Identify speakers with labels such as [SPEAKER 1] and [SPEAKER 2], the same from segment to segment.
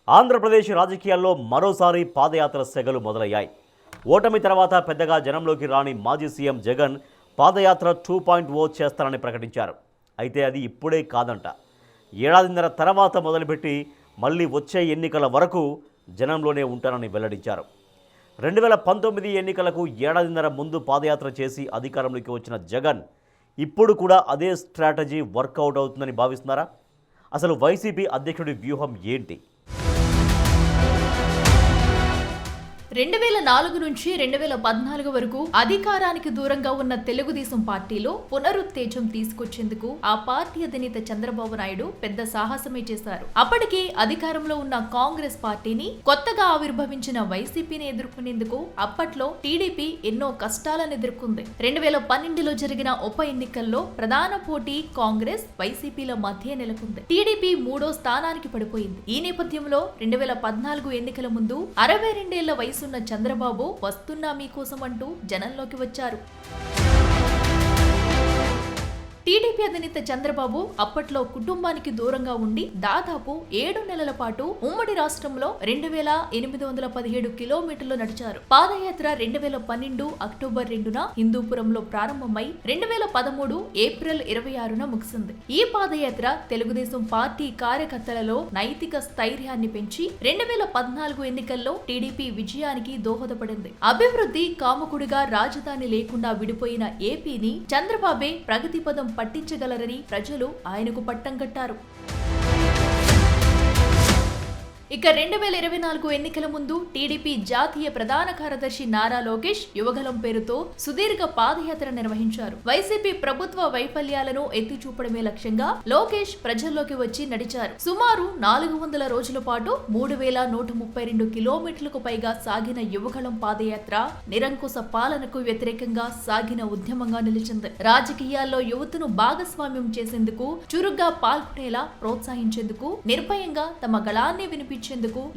[SPEAKER 1] ఆంధ్రప్రదేశ్ రాజకీయాల్లో మరోసారి పాదయాత్ర సెగలు మొదలయ్యాయి. ఓటమి తర్వాత పెద్దగా జనంలోకి రాని మాజీ సీఎం జగన్ పాదయాత్ర 2.0 చేస్తారని ప్రకటించారు. అయితే అది ఇప్పుడే కాదంట. ఏడాదిన్నర తర్వాత మొదలుపెట్టి మళ్ళీ వచ్చే ఎన్నికల వరకు జనంలోనే ఉంటారని వెల్లడించారు. 2019 ఎన్నికలకు ఏడాదిన్నర ముందు పాదయాత్ర చేసి అధికారంలోకి వచ్చిన జగన్ ఇప్పుడు కూడా అదే స్ట్రాటజీ వర్కౌట్ అవుతుందని భావిస్తున్నారా? అసలు వైసీపీ అధ్యక్షుడి వ్యూహం ఏంటి?
[SPEAKER 2] 2004 నుంచి 2014 వరకు అధికారానికి దూరంగా ఉన్న తెలుగుదేశం పార్టీలో పునరుత్తేజం తీసుకొచ్చేందుకు ఆ పార్టీ అధినేత చంద్రబాబు నాయుడు పెద్ద సాహసమే చేశారు. అప్పటికే అధికారంలో ఉన్న కాంగ్రెస్ పార్టీని కొత్తగా ఆవిర్భవించిన వైసీపీని ఎదుర్కొనేందుకు అప్పట్లో టీడీపీ ఎన్నో కష్టాలను ఎదుర్కొంది. 2012లో జరిగిన ఉప ఎన్నికల్లో ప్రధాన పోటీ కాంగ్రెస్ వైసీపీల మధ్య నెలకొంది. టీడీపీ 3వ స్థానానికి పడిపోయింది. ఈ నేపథ్యంలో 2014 ఎన్నికల ముందు 62 ఏళ్ల వయసు చంద్రబాబు వస్తున్నా మీకోసం అంటూ జనంలోకి వచ్చారు. టీడీపీ అధినేత చంద్రబాబు అప్పట్లో కుటుంబానికి దూరంగా ఉండి దాదాపు 7 నెలల పాటు ఉమ్మడి రాష్ట్రంలో 2817 కిలోమీటర్లు నడిచారు. పాదయాత్ర 2012 అక్టోబర్ 2న హిందూపురంలో ప్రారంభమై 2013 ఏప్రిల్ 26న ముగిసింది. ఈ పాదయాత్ర తెలుగుదేశం పార్టీ కార్యకర్తలలో నైతిక స్థైర్యాన్ని పెంచి 2014 ఎన్నికల్లో టీడీపీ విజయానికి దోహదపడింది. అభివృద్ధి కాముకుడిగా రాజధాని లేకుండా విడిపోయిన ఏపీని చంద్రబాబే ప్రగతి పదం పట్టించగలరని ప్రజలు ఆయనకు పట్టం కట్టారు. ఇక 2024 ఎన్నికల ముందు టీడీపీ జాతీయ ప్రధాన కార్యదర్శి నారా లోకేష్ యువగలం పేరుతో సుదీర్ఘ పాదయాత్ర నిర్వహించారు. వైసీపీ ప్రభుత్వ వైఫల్యాలను ఎత్తి చూపడమే లక్ష్యంగా లోకేష్ ప్రజల్లోకి వచ్చి నడిచారు. సుమారు 400 రోజుల పాటు 3132 కిలోమీటర్లకు పైగా సాగిన యువగలం పాదయాత్ర నిరంకుశ పాలనకు వ్యతిరేకంగా సాగిన ఉద్యమంగా నిలిచింది. రాజకీయాల్లో యువతను భాగస్వామ్యం చేసేందుకు, చురుగ్గా పాల్గొనేలా ప్రోత్సహించేందుకు, నిర్భయంగా తమ గళాన్ని వినిపించేందుకు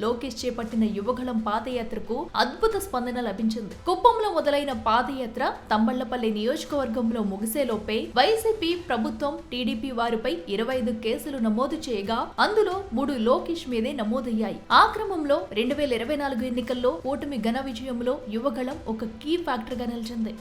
[SPEAKER 2] లోకేష్ చేపట్టిన యువగళం పాదయాత్రకు అద్భుత స్పందన లభించింది. కుప్పంలో మొదలైన పాదయాత్ర తంబళ్లపల్లి నియోజకవర్గంలో ముగిసేలోపే వైసీపీ ప్రభుత్వం టీడీపీ వారిపై 25 కేసులు నమోదు చేయగా అందులో 3 లోకేష్ మీదే నమోదయ్యాయి. ఆ క్రమంలో 2024 ఎన్నికల్లో కూటమి ఘన విజయంలో యువగళం ఒక కీ ఫ్యాక్టర్ గా నిలిచింది.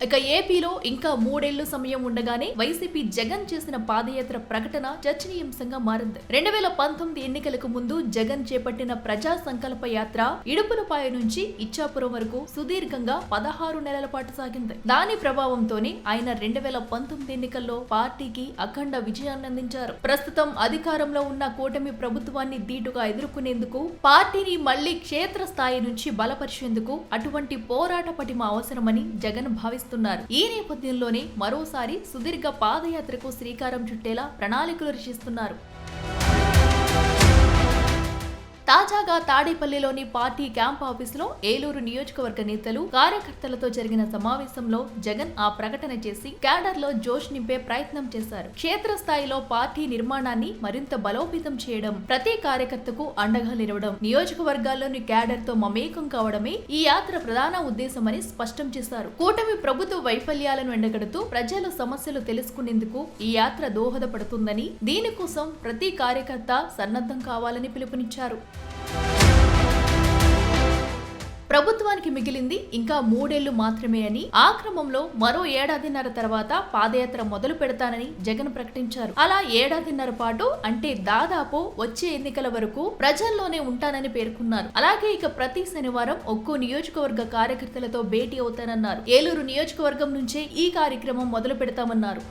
[SPEAKER 2] ఇక ఏపీలో ఇంకా 3 ఏళ్లు సమయం ఉండగానే వైసీపీ జగన్ చేసిన పాదయాత్ర ప్రకటన చర్చనీయాంశంగా మారింది. 2019 ఎన్నికలకు ముందు జగన్ చేపట్టిన ప్రజా సంకల్ప యాత్ర ఇడుపులపాయ నుంచి ఇచ్చాపురం వరకు సుదీర్ఘంగా 16 నెలల పాటు సాగింది. దాని ప్రభావంతోనే ఆయన 2019 ఎన్నికల్లో పార్టీకి అఖండ విజయాన్ని అందించారు. ప్రస్తుతం అధికారంలో ఉన్న కూటమి ప్రభుత్వాన్ని ధీటుగా ఎదుర్కొనేందుకు, పార్టీని మళ్లీ క్షేత్రస్థాయి నుంచి బలపరిచేందుకు అటువంటి పోరాట పటిమ అవసరమని జగన్ భావిస్తున్నారు. ఈ నేపథ్యంలోనే మరోసారి సుదీర్ఘ పాదయాత్రకు శ్రీకారం చుట్టేలా ప్రణాళికలు రచిస్తున్నారు. తాజాగా తాడేపల్లిలోని పార్టీ క్యాంప్ ఆఫీసులో ఏలూరు నియోజకవర్గ నేతలు, కార్యకర్తలతో జరిగిన సమావేశంలో జగన్ ఆ ప్రకటన చేసి క్యాడర్లో జోష్ నింపే ప్రయత్నం చేశారు. క్షేత్రస్థాయిలో పార్టీ నిర్మాణాన్ని మరింత బలోపేతం చేయడం, ప్రతి కార్యకర్తకు అండగా నిలవడం, నియోజకవర్గాల్లోని క్యాడర్ తో మమేకం కావడమే ఈ యాత్ర ప్రధాన ఉద్దేశమని స్పష్టం చేశారు. కూటమి ప్రభుత్వ వైఫల్యాలను ఎండగడుతూ ప్రజల సమస్యలు తెలుసుకునేందుకు ఈ యాత్ర దోహదపడుతుందని, దీనికోసం ప్రతి కార్యకర్త సన్నద్ధం కావాలని పిలుపునిచ్చారు. ప్రభుత్వానికి మిగిలింది ఇంకా 3 ఏళ్లు మాత్రమే అని, ఆ క్రమంలో మరో ఏడాదిన్నర తర్వాత పాదయాత్ర మొదలు పెడతానని జగన్ ప్రకటించారు. అలా ఏడాదిన్నర పాటు అంటే దాదాపు వచ్చే ఎన్నికల వరకు ప్రజల్లోనే ఉంటానని పేర్కొన్నారు. అలాగే ఇక ప్రతి శనివారం ఒక్కో నియోజకవర్గ కార్యకర్తలతో భేటీ అవుతానన్నారు. ఏలూరు నియోజకవర్గం నుంచే ఈ కార్యక్రమం మొదలు పెడతామన్నారు.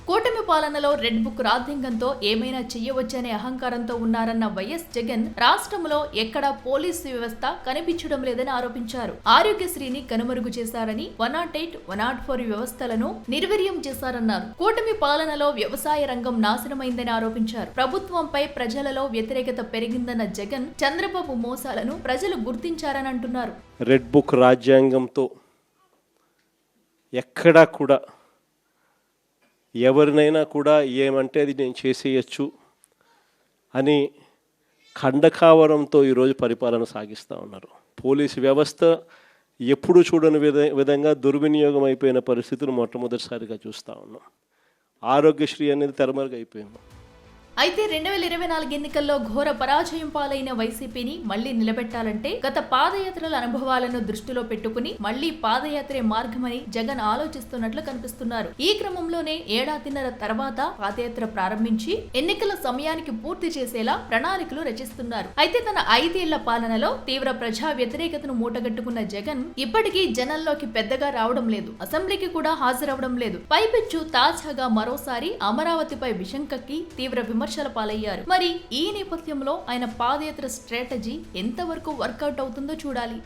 [SPEAKER 2] కూటమి పాలనలో రెడ్ బుక్ రాజ్యాంగంతో ఏమైనా చెయ్యవచ్చనే అహంకారంతో ఉన్నారన్న వైఎస్ జగన్ రాష్ట్రంలో ఎక్కడా పోలీసు వ్యవస్థ కనిపించడం లేదని ఆరోపించారు. ఆరోగ్యశ్రీని కనుమరుగు చేశారని, 108, 104 వ్యవస్థలను నిర్వీర్యం చేశారన్నారు. కూటమి పాలనలో వ్యవసాయ రంగం నాశనమైందని ఆరోపించారు. ప్రభుత్వంపై ప్రజలలో వ్యతిరేకత పెరిగిందన్న జగన్ చంద్రబాబు మోసాలను ప్రజలు గుర్తించారని అంటున్నారు.
[SPEAKER 3] రెడ్ బుక్ రాజ్యాంగంతో ఎక్కడా కూడా ఎవరినైనా కూడా ఏమంటే అది నేను చేసేయచ్చు అని ఖండకావరంతో ఈరోజు పరిపాలన సాగిస్తూ ఉన్నారు. పోలీసు వ్యవస్థ ఎప్పుడు చూడని విధంగా దుర్వినియోగం అయిపోయిన పరిస్థితులు మొట్టమొదటిసారిగా చూస్తూ ఉన్నాం. ఆరోగ్యశ్రీ అనేది తెరమరుగైపోయింది.
[SPEAKER 2] అయితే 2024 ఎన్నికల్లో ఘోర పరాజయం పాలైన వైసీపీని మళ్లీ నిలబెట్టాలంటే గత పాదయాత్రల అనుభవాలను దృష్టిలో పెట్టుకుని మళ్లీ పాదయాత్రే మార్గమని జగన్ ఆలోచిస్తున్నట్లు కనిపిస్తున్నారు. ఈ క్రమంలోనే ఏడాదిన్నర తర్వాత పాదయాత్ర ప్రారంభించి ఎన్నికల సమయానికి పూర్తి చేసేలా ప్రణాళికలు రచిస్తున్నారు. అయితే తన 5 ఏళ్ల పాలనలో తీవ్ర ప్రజా వ్యతిరేకతను మూటగట్టుకున్న జగన్ ఇప్పటికీ జనంలోకి పెద్దగా రావడం లేదు. అసెంబ్లీకి కూడా హాజరవడం లేదు. పైపెచ్చు తాజాగా మరోసారి అమరావతిపై విషం కక్కి తీవ్ర విమర్శల పాలయ్యారు. మరి ఈ నేపథ్యంలో ఆయన పాదయాత్ర స్ట్రాటజీ ఎంతవరకు వర్కౌట్ అవుతుందో చూడాలి.